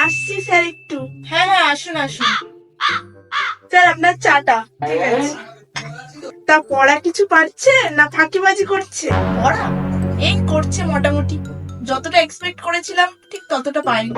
আসছি স্যার একটু। হ্যাঁ হ্যাঁ, আসুন আসুন। স্যার আপনার চাটা। ঠিক আছে। তা পড়া কিছু পারছে না ফাঁকিবাজি করছে? পড়া এই করছে মোটামুটি, যতটা এক্সপেক্ট করেছিলাম ঠিক ততটা পাইনি।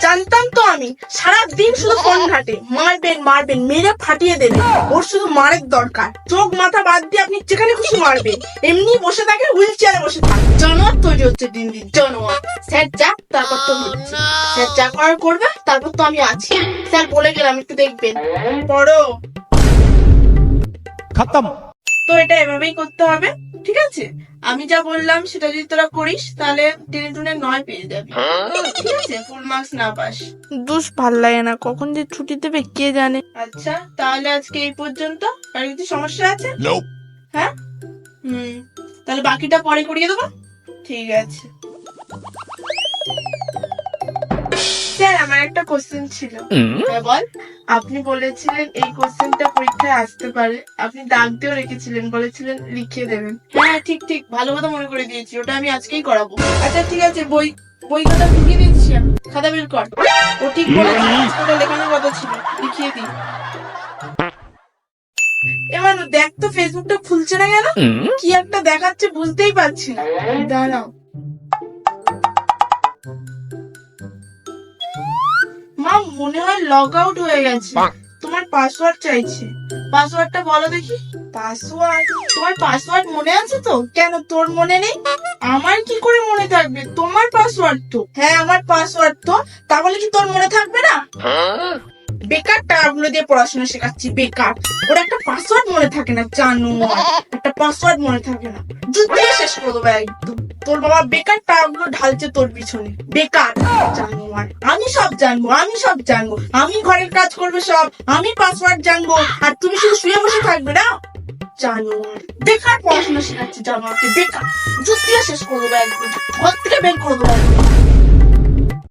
জানতাম তো আমি, সারাদিন শুধু ফোন ঘাটে, মারবেন মারবেন মেরে ফাটিয়ে দেবে। ওর শুধু মারের দরকার, চোখ মাথা বাদ দিয়ে আপনি যেখানে খুশি মারবেন। এমনি বসে থাকে, হুইল চেয়ারে বসে থাকে, জানোয়ার তৈরি হচ্ছে দিন দিন, জানোয়ার। স্যার যাক, তারপর তো হচ্ছে। স্যার যা করার করবে, তারপর তো আমি আছি। স্যার বলে গেলাম, একটু দেখবেন। পড়ো। खत्म। তো এটা এভাবেই করতে হবে, ঠিক আছে? আমি যা বললাম সেটা যদি তোরা করিস, তাহলে টেনে টুনে 9 পেয়ে যাবি, ঠিক আছে? ফুল মার্কস না পাস। দুষ ভাল লাগে না, কখন যে ছুটি দেবে কে জানে। আচ্ছা, তাহলে আজকে এই পর্যন্ত। আর কিছু সমস্যা আছে? Nope। হ্যাঁ, তাহলে বাকিটা পরে করিয়ে দেবো। ঠিক আছে স্যার, আমার একটা কোশ্চেন ছিল। হ্যাঁ বল। আপনি বলেছিলেন এই কোশ্চেনটা পরীক্ষায় আসতে পারে, আপনি দাগ দিয়েও রেখেছিলেন, বলেছিলেন লিখে দেবেন। হ্যাঁ ঠিক ঠিক, ভালো কথা মনে করে দিয়েছি, ওটা আমি আজকেই করাবো। আচ্ছা ঠিক আছে, বই খাতা ঢুকিয়ে দিচ্ছি আমি, খাতা বের কর। ও ঠিক বলেছে, ওটা লেখানোর কথা ছিল, লিখিয়ে দিই। এবার দেখ তো, ফেসবুকটা খুলছে না কেন? কি একটা দেখাচ্ছে বুঝতেই পারছি না, দাঁড়াও। মা, মনে হয় লগ আউট হয়ে গেছে, তোমার পাসওয়ার্ড চাইছে। পাসওয়ার্ডটা বলো দেখি। পাসওয়ার্ড? তোমার পাসওয়ার্ড মনে আছে তো? কেন, তোর মনে নেই? আমার কি করে মনে থাকবে? তোমার পাসওয়ার্ড তো। হ্যাঁ, আমার পাসওয়ার্ড তো, তাহলে কি তোর মনে থাকবে না? বেকার টাকাগুলো দিয়ে পড়াশোনা শেখাচ্ছি, বেকার। ওর একটা পাসওয়ার্ড মনে থাকে না, জানো? একটা পাসওয়ার্ড মনে থাকে না, যুদ্ধে শেষ করে দেবো একদম। তোর বাবা বেকার টাকাগুলো ঢালছে তোর পিছনে, বেকার জানোয়ার। আমি সব জানবো, আমি সব জানবো, আমি ঘরের কাজ করবে সব, আমি পাসওয়ার্ড জানবো, আর তুমি শুধু শুয়ে বসে থাকবে না, জানোয়ার। বেকার পড়াশোনা শেখাচ্ছি জানোয়ারকে, বেকার। যুদ্ধে শেষ করে দেবো একদম, ঘর থেকে বের করে দেবো একদম।